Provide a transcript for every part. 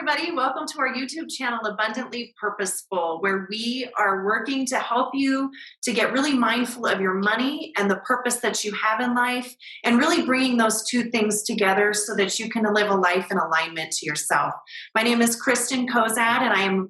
everybody. Welcome to our YouTube channel, Abundantly Purposeful, where we are working to help you to get really mindful of your money and the purpose that you have in life, and really bringing those two things together so that you can live a life in alignment to yourself. My name is Kristen Kozad, and I am a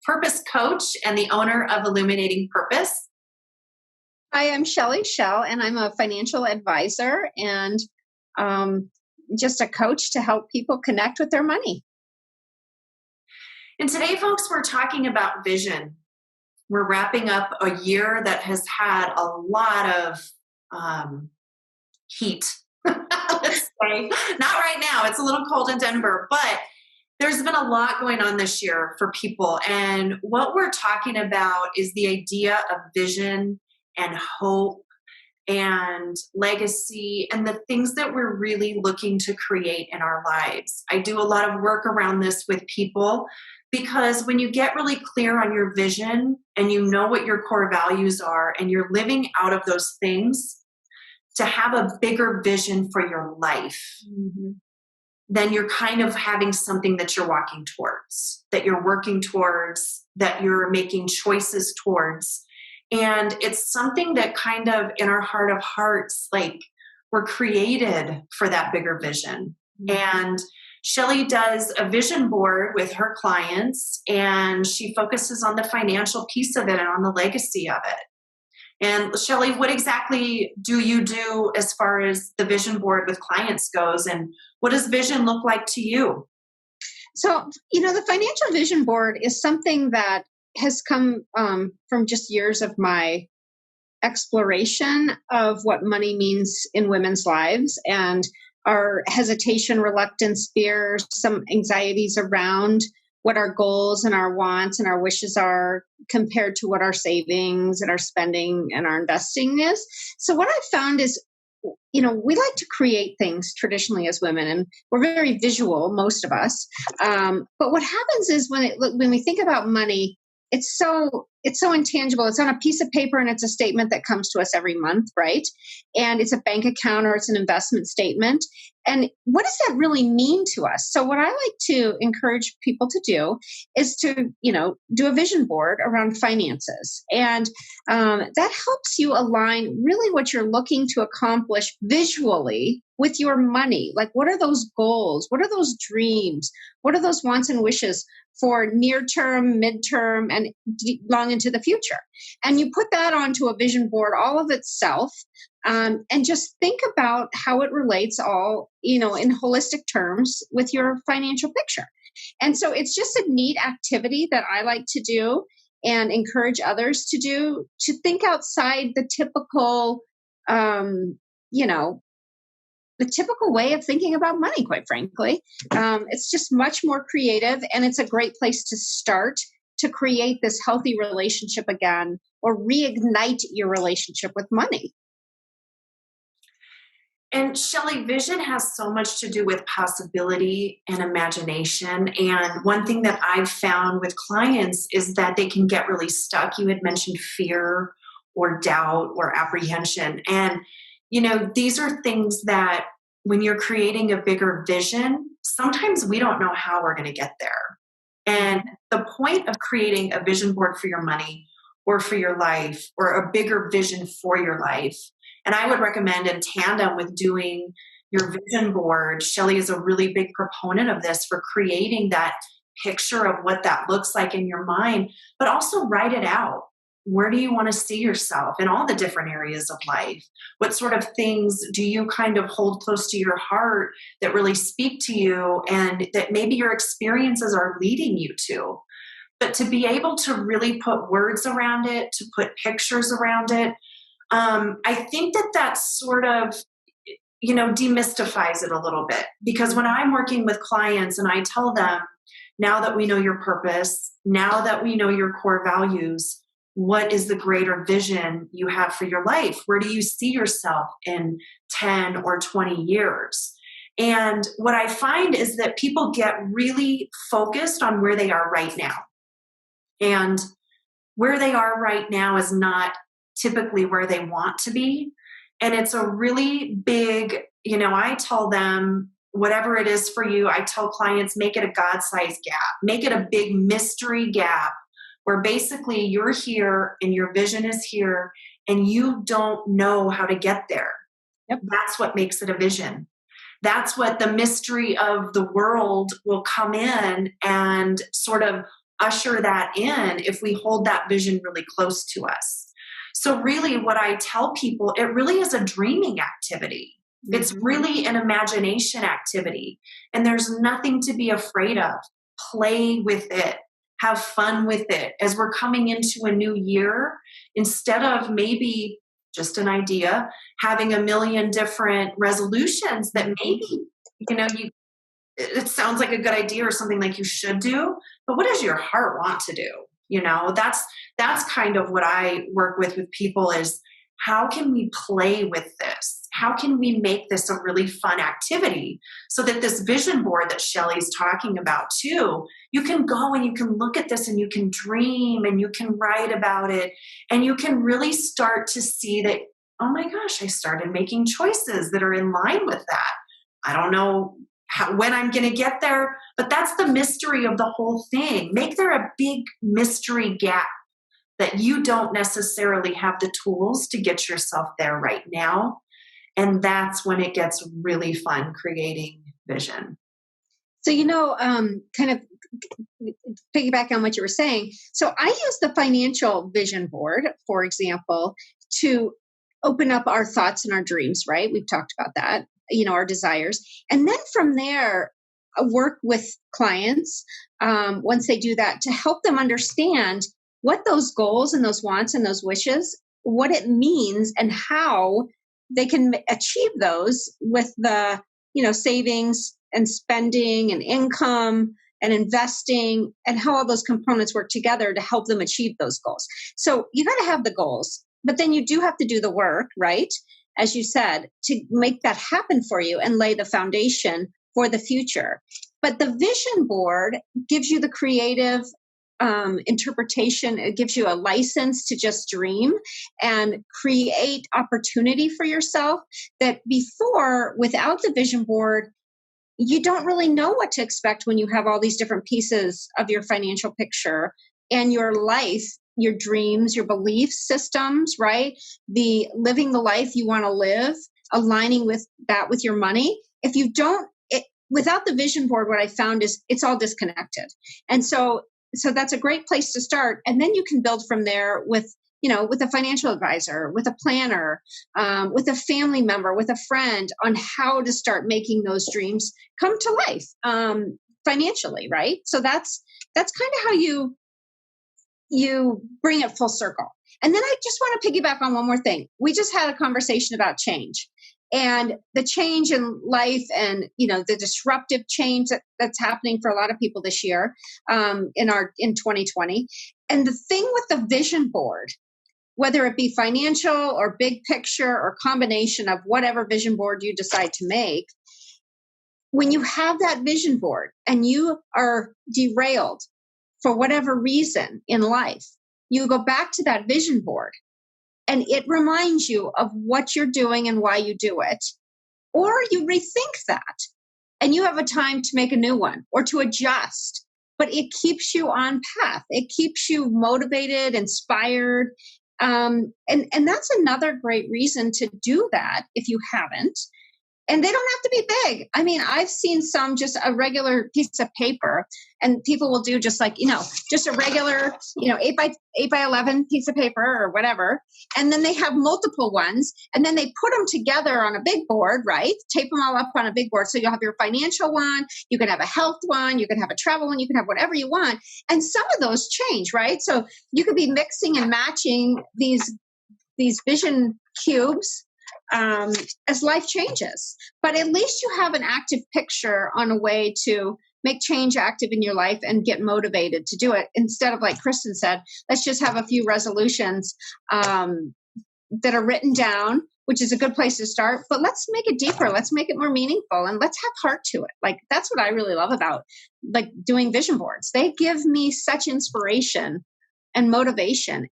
purpose coach and the owner of Illuminating Purpose. Hi, I'm Shelly Shell, and I'm a financial advisor and just a coach to help people connect with their money. And today, folks, we're talking about vision. We're wrapping up a year that has had a lot of heat. Let's say, not right now. It's a little cold in Denver, but there's been a lot going on this year for people. And what we're talking about is the idea of vision and hope and legacy and the things that we're really looking to create in our lives. I do a lot of work around this with people because when you get really clear on your vision and you know what your core values are and you're living out of those things, to have a bigger vision for your life, then you're kind of having something that you're walking towards, that you're working towards, that you're making choices towards. And it's something that kind of in our heart of hearts, like we're created for that bigger vision. And Shelly does a vision board with her clients, and she focuses on the financial piece of it and on the legacy of it. And Shelly, what exactly do you do as far as the vision board with clients goes? And what does vision look like to you? So, the financial vision board is something that has come from just years of my exploration of what money means in women's lives and our hesitation, reluctance, fears, some anxieties around what our goals and our wants and our wishes are compared to what our savings and our spending and our investing is. So what I've found is, we like to create things traditionally as women, and we're very visual, most of us. But what happens is when we think about money, it's so intangible. It's on a piece of paper and it's a statement that comes to us every month, right? And it's a bank account or it's an investment statement. And what does that really mean to us? So what I like to encourage people to do is to, do a vision board around finances. And that helps you align really what you're looking to accomplish visually with your money. Like, what are those goals? What are those dreams? What are those wants and wishes for near term, midterm, and long into the future? And you put that onto a vision board all of itself, and just think about how it relates all, in holistic terms with your financial picture. And so it's just a neat activity that I like to do and encourage others to do, to think outside the typical, the typical way of thinking about money, quite frankly. It's just much more creative, and it's a great place to start to create this healthy relationship again, or reignite your relationship with money. And Shelly, vision has so much to do with possibility and imagination. And one thing that I've found with clients is that they can get really stuck. You had mentioned fear or doubt or apprehension. And these are things that when you're creating a bigger vision, sometimes we don't know how we're going to get there. And the point of creating a vision board for your money or for your life, or a bigger vision for your life, and I would recommend in tandem with doing your vision board, Shelly is a really big proponent of this for creating that picture of what that looks like in your mind, but also write it out. Where do you want to see yourself in all the different areas of life? What sort of things do you kind of hold close to your heart that really speak to you and that maybe your experiences are leading you to? But to be able to really put words around it, to put pictures around it, I think that sort of, demystifies it a little bit. Because when I'm working with clients and I tell them, now that we know your purpose, now that we know your core values, what is the greater vision you have for your life? Where do you see yourself in 10 or 20 years? And what I find is that people get really focused on where they are right now. And where they are right now is not typically where they want to be. And it's a really big, I tell them whatever it is for you, I tell clients, make it a God-sized gap, make it a big mystery gap where basically you're here and your vision is here and you don't know how to get there. Yep. That's what makes it a vision. That's what the mystery of the world will come in and sort of usher that in if we hold that vision really close to us. So, really, what I tell people, it really is a dreaming activity. It's really an imagination activity. And there's nothing to be afraid of. Play with it, have fun with it. As we're coming into a new year, instead of maybe just an idea, having a million different resolutions that maybe, it sounds like a good idea or something like you should do, but what does your heart want to do? That's kind of what I work with people is how can we play with this? How can we make this a really fun activity so that this vision board that Shelley's talking about too, you can go and you can look at this and you can dream and you can write about it and you can really start to see that, oh my gosh, I started making choices that are in line with that. I don't know when I'm going to get there, but that's the mystery of the whole thing. Make there a big mystery gap that you don't necessarily have the tools to get yourself there right now. And that's when it gets really fun creating vision. So, kind of piggyback on what you were saying. So I use the financial vision board, for example, to open up our thoughts and our dreams, right? We've talked about that, our desires. And then from there, I work with clients once they do that to help them understand what those goals and those wants and those wishes, what it means and how they can achieve those with the, savings and spending and income and investing and how all those components work together to help them achieve those goals. So you got to have the goals, but then you do have to do the work, right? As you said, to make that happen for you and lay the foundation for the future. But the vision board gives you the creative interpretation. It gives you a license to just dream and create opportunity for yourself that before, without the vision board, you don't really know what to expect when you have all these different pieces of your financial picture and your life, your dreams, your belief systems, right? The living the life you want to live, aligning with that with your money. If you don't, without the vision board, what I found is it's all disconnected. And so that's a great place to start. And then you can build from there with a financial advisor, with a planner, with a family member, with a friend on how to start making those dreams come to life financially, right? So that's kind of how you bring it full circle. And then I just want to piggyback on one more thing. We just had a conversation about change and the change in life and, the disruptive change that's happening for a lot of people this year in 2020. And the thing with the vision board, whether it be financial or big picture or combination of whatever vision board you decide to make, when you have that vision board and you are derailed for whatever reason in life, you go back to that vision board and it reminds you of what you're doing and why you do it. Or you rethink that and you have a time to make a new one or to adjust, but it keeps you on path. It keeps you motivated, inspired. And that's another great reason to do that if you haven't. And they don't have to be big. I mean, I've seen some just a regular piece of paper and people will do just like, just a regular, 8 by 11 piece of paper or whatever. And then they have multiple ones and then they put them together on a big board, right? Tape them all up on a big board. So you'll have your financial one, you can have a health one, you can have a travel one, you can have whatever you want. And some of those change, right? So you could be mixing and matching these vision cubes as life changes. But at least you have an active picture on a way to make change active in your life and get motivated to do it. Instead of, like Kristen said, let's just have a few resolutions that are written down, which is a good place to start. But let's make it deeper. Let's make it more meaningful and let's have heart to it. Like, that's what I really love about like doing vision boards. They give me such inspiration and motivation.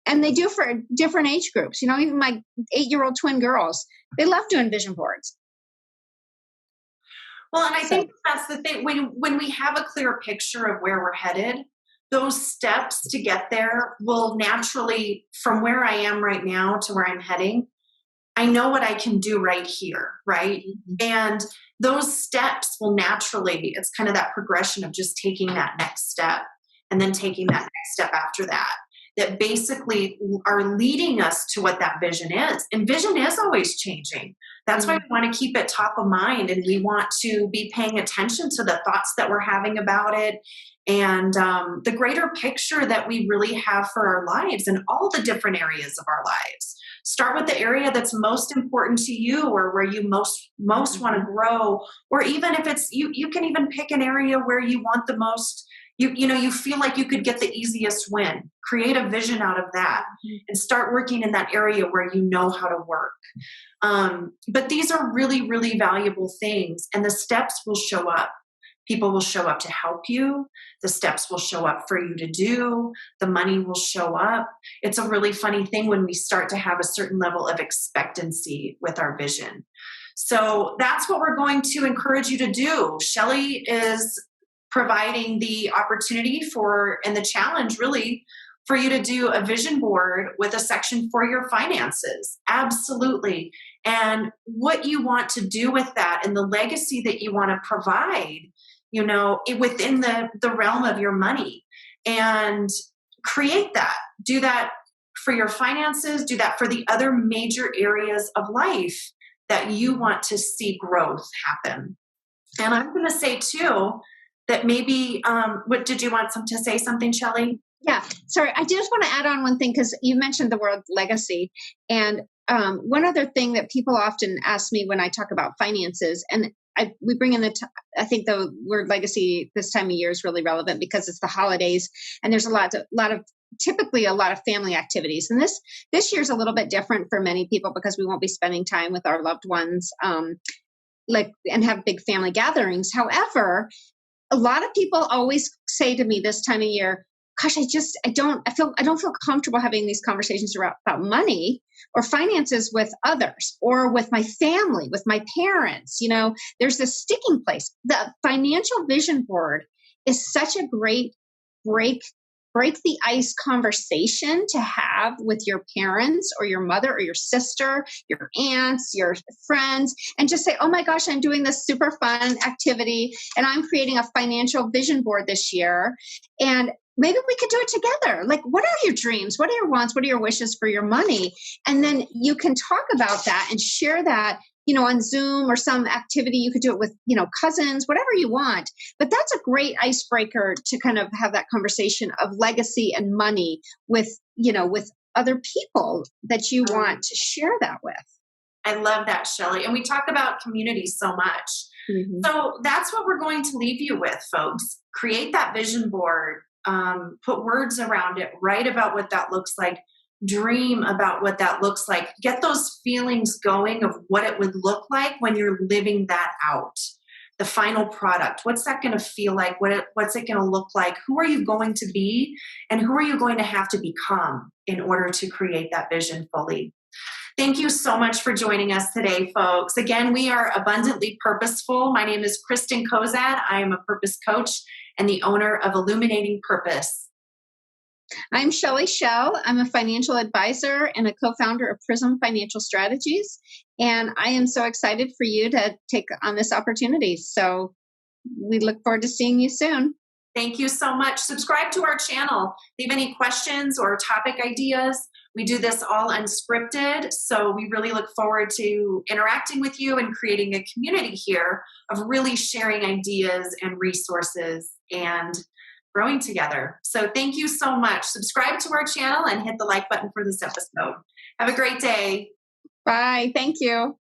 And they do for different age groups. Even my 8-year-old twin girls, they love doing vision boards. Well, and I So, think that's the thing. When we have a clear picture of where we're headed, those steps to get there will naturally, from where I am right now to where I'm heading, I know what I can do right here, right? mhm, And those steps will naturally, it's kind of that progression of just taking that next step and then taking that next step after that, that basically are leading us to what that vision is. And vision is always changing. That's why mm, we want to keep it top of mind and we want to be paying attention to the thoughts that we're having about it and the greater picture that we really have for our lives and all the different areas of our lives. Start with the area that's most important to you or where you most want to mhm, grow, or even if it's you can even pick an area where you want the most, you feel like you could get the easiest win. Create a vision out of that mhm, and start working in that area where you know how to work. But these are really, really valuable things, and the steps will show up. People will show up to help you. The steps will show up for you to do. The money will show up. It's a really funny thing when we start to have a certain level of expectancy with our vision. So that's what we're going to encourage you to do. Shelly is providing the opportunity for and the challenge really for you to do a vision board with a section for your finances. Absolutely. And what you want to do with that and the legacy that you want to provide, within the realm of your money, and create that. Do that for your finances, do that for the other major areas of life that you want to see growth happen. And I'm going to say too that maybe, what did you want to say something, Shelley? yeah. Sorry, I just want to add on one thing because you mentioned the word legacy. And one other thing that people often ask me when I talk about finances, and we bring in I think the word legacy this time of year is really relevant because it's the holidays and there's typically a lot of family activities. And this year's a little bit different for many people because we won't be spending time with our loved ones, and have big family gatherings. However, a lot of people always say to me this time of year, gosh, I don't feel comfortable having these conversations about money or finances with others or with my family, with my parents. There's this sticking place. The financial vision board is such a great break break the ice conversation to have with your parents or your mother or your sister, your aunts, your friends, and just say, oh my gosh, I'm doing this super fun activity and I'm creating a financial vision board this year. And maybe we could do it together. Like, what are your dreams? What are your wants? What are your wishes for your money? And then you can talk about that and share that, on Zoom or some activity. You could do it with, cousins, whatever you want. But that's a great icebreaker to kind of have that conversation of legacy and money with, with other people that you want to share that with. I love that, Shelley. And we talk about community so much. Mm-hmm. So that's what we're going to leave you with, folks. Create that vision board, put words around it, write about what that looks like, dream about what that looks like, get those feelings going of what it would look like when you're living that out. The final product, what's that going to feel like? What's it going to look like? Who are you going to be? And who are you going to have to become in order to create that vision fully? Thank you so much for joining us today, folks. Again, we are Abundantly Purposeful. My name is Kristen Kozad. I am a purpose coach and the owner of Illuminating Purpose. I'm Shelley Shell. I'm a financial advisor and a co-founder of Prism Financial Strategies. And I am so excited for you to take on this opportunity. So we look forward to seeing you soon. Thank you so much. Subscribe to our channel. Leave any questions or topic ideas. We do this all unscripted, so we really look forward to interacting with you and creating a community here of really sharing ideas and resources and growing together. So thank you so much. Subscribe to our channel and hit the like button for this episode. Have a great day. Bye. Thank you.